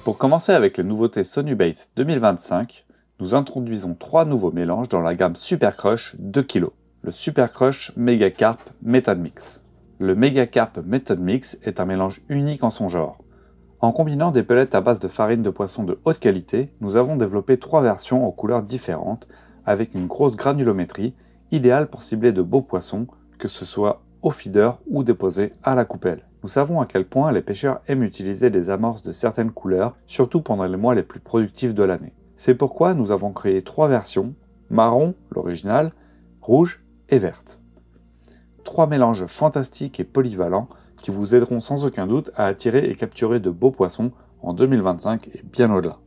Pour commencer avec les nouveautés Sonubate 2025, nous introduisons 3 nouveaux mélanges dans la gamme Super Crush 2 kg. Le Super Crush Mega Carp Method Mix. Le Mega Carp Method Mix est un mélange unique en son genre. En combinant des pellets à base de farine de poisson de haute qualité, nous avons développé 3 versions aux couleurs différentes, avec une grosse granulométrie, idéale pour cibler de beaux poissons, que ce soit au feeder ou déposés à la coupelle. Nous savons à quel point les pêcheurs aiment utiliser des amorces de certaines couleurs, surtout pendant les mois les plus productifs de l'année. C'est pourquoi nous avons créé 3 versions, marron, l'original, rouge et verte. 3 mélanges fantastiques et polyvalents qui vous aideront sans aucun doute à attirer et capturer de beaux poissons en 2025 et bien au-delà.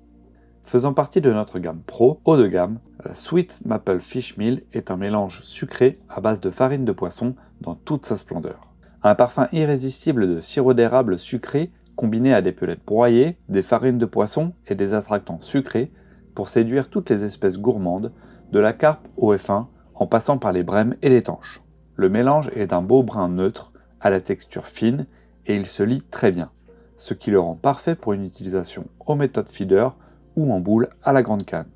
Faisant partie de notre gamme Pro, haut de gamme, la Sweet Maple Fish Meal est un mélange sucré à base de farine de poisson dans toute sa splendeur. Un parfum irrésistible de sirop d'érable sucré combiné à des pelettes broyées, des farines de poisson et des attractants sucrés pour séduire toutes les espèces gourmandes, de la carpe au F1 en passant par les brèmes et les tanches. Le mélange est d'un beau brun neutre à la texture fine et il se lie très bien, ce qui le rend parfait pour une utilisation aux méthodes feeder ou en boule à la grande canne.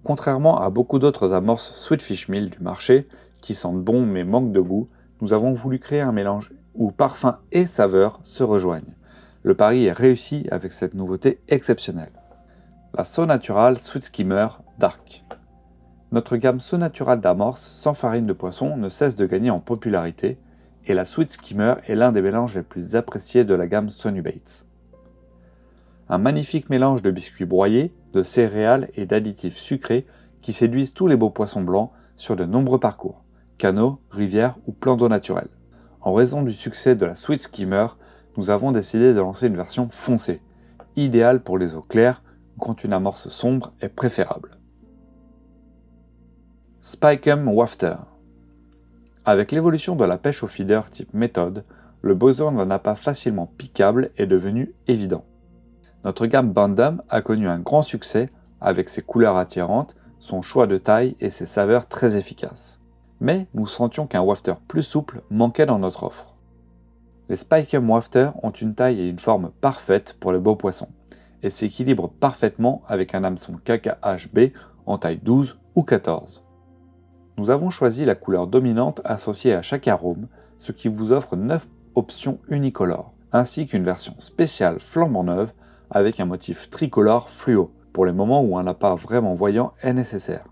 Contrairement à beaucoup d'autres amorces Sweet Fish Meal du marché, qui sentent bon mais manquent de goût, nous avons voulu créer un mélange où parfum et saveur se rejoignent. Le pari est réussi avec cette nouveauté exceptionnelle. La So Natural Sweet Skimmer Dark. Notre gamme So Natural d'amorces sans farine de poisson ne cesse de gagner en popularité, et la Sweet Skimmer est l'un des mélanges les plus appréciés de la gamme Sonubate. Un magnifique mélange de biscuits broyés, de céréales et d'additifs sucrés qui séduisent tous les beaux poissons blancs sur de nombreux parcours, canaux, rivières ou plans d'eau naturels. En raison du succès de la Sweet Skimmer, nous avons décidé de lancer une version foncée, idéale pour les eaux claires ou quand une amorce sombre est préférable. Spike-'em Wafter. Avec l'évolution de la pêche au feeder type méthode, le besoin d'un appât facilement piquable est devenu évident. Notre gamme Bandam a connu un grand succès avec ses couleurs attirantes, son choix de taille et ses saveurs très efficaces. Mais nous sentions qu'un wafter plus souple manquait dans notre offre. Les Spike-'em Wafter ont une taille et une forme parfaites pour les beaux poissons et s'équilibrent parfaitement avec un hameçon KKHB en taille 12 ou 14. Nous avons choisi la couleur dominante associée à chaque arôme, ce qui vous offre 9 options unicolores, ainsi qu'une version spéciale flambant neuve avec un motif tricolore fluo, pour les moments où un appât vraiment voyant est nécessaire.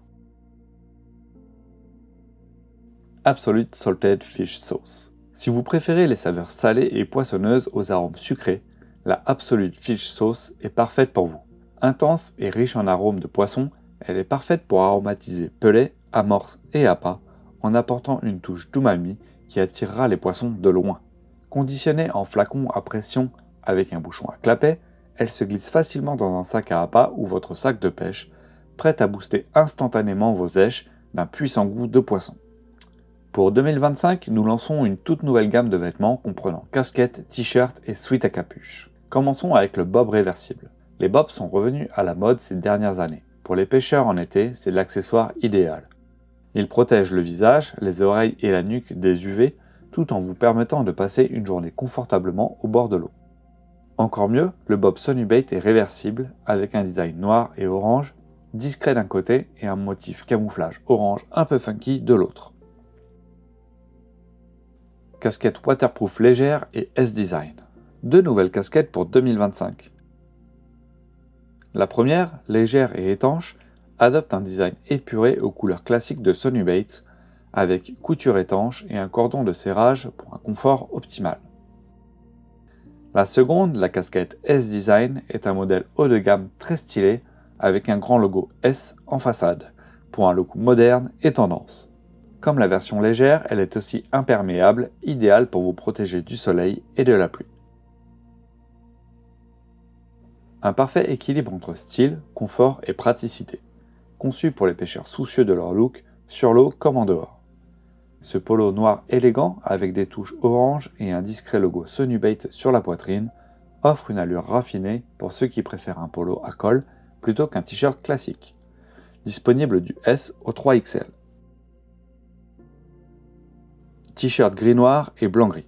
Absolute Salted Fish Sauce. Si vous préférez les saveurs salées et poissonneuses aux arômes sucrés, la Absolute Fish Sauce est parfaite pour vous. Intense et riche en arômes de poisson, elle est parfaite pour aromatiser pelets, amorces et appâts, en apportant une touche d'umami qui attirera les poissons de loin. Conditionnée en flacon à pression avec un bouchon à clapet, elle se glisse facilement dans un sac à appât ou votre sac de pêche, prête à booster instantanément vos èches d'un puissant goût de poisson. Pour 2025, nous lançons une toute nouvelle gamme de vêtements comprenant casquettes, t-shirts et sweats à capuche. Commençons avec le bob réversible. Les bobs sont revenus à la mode ces dernières années. Pour les pêcheurs en été, c'est l'accessoire idéal. Il protège le visage, les oreilles et la nuque des UV, tout en vous permettant de passer une journée confortablement au bord de l'eau. Encore mieux, le bob Sonubate est réversible, avec un design noir et orange, discret d'un côté et un motif camouflage orange un peu funky de l'autre. Casquette waterproof légère et S-Design. 2 nouvelles casquettes pour 2025. La première, légère et étanche, adopte un design épuré aux couleurs classiques de Sonubate, avec couture étanche et un cordon de serrage pour un confort optimal. La seconde, la casquette S-Design, est un modèle haut de gamme très stylé, avec un grand logo S en façade, pour un look moderne et tendance. Comme la version légère, elle est aussi imperméable, idéale pour vous protéger du soleil et de la pluie. Un parfait équilibre entre style, confort et praticité, conçu pour les pêcheurs soucieux de leur look, sur l'eau comme en dehors. Ce polo noir élégant, avec des touches orange et un discret logo Sonubate sur la poitrine, offre une allure raffinée pour ceux qui préfèrent un polo à col plutôt qu'un t-shirt classique. Disponible du S au 3XL. T-shirt gris-noir et blanc-gris.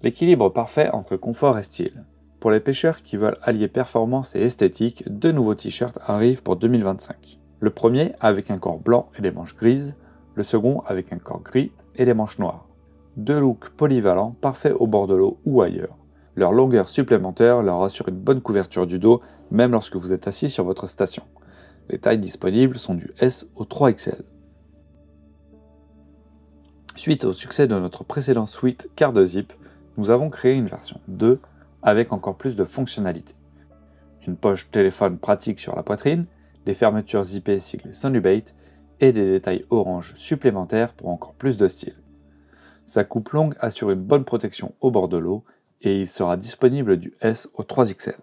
L'équilibre parfait entre confort et style. Pour les pêcheurs qui veulent allier performance et esthétique, 2 nouveaux t-shirts arrivent pour 2025. Le premier avec un corps blanc et des manches grises, le second avec un corps gris et des manches noires. 2 looks polyvalents, parfaits au bord de l'eau ou ailleurs. Leur longueur supplémentaire leur assure une bonne couverture du dos, même lorsque vous êtes assis sur votre station. Les tailles disponibles sont du S au 3XL. Suite au succès de notre précédent suite Quart de Zip, nous avons créé une version 2 avec encore plus de fonctionnalités. Une poche téléphone pratique sur la poitrine, des fermetures zippées siglées Sonubait et des détails orange supplémentaires pour encore plus de style. Sa coupe longue assure une bonne protection au bord de l'eau et il sera disponible du S au 3XL.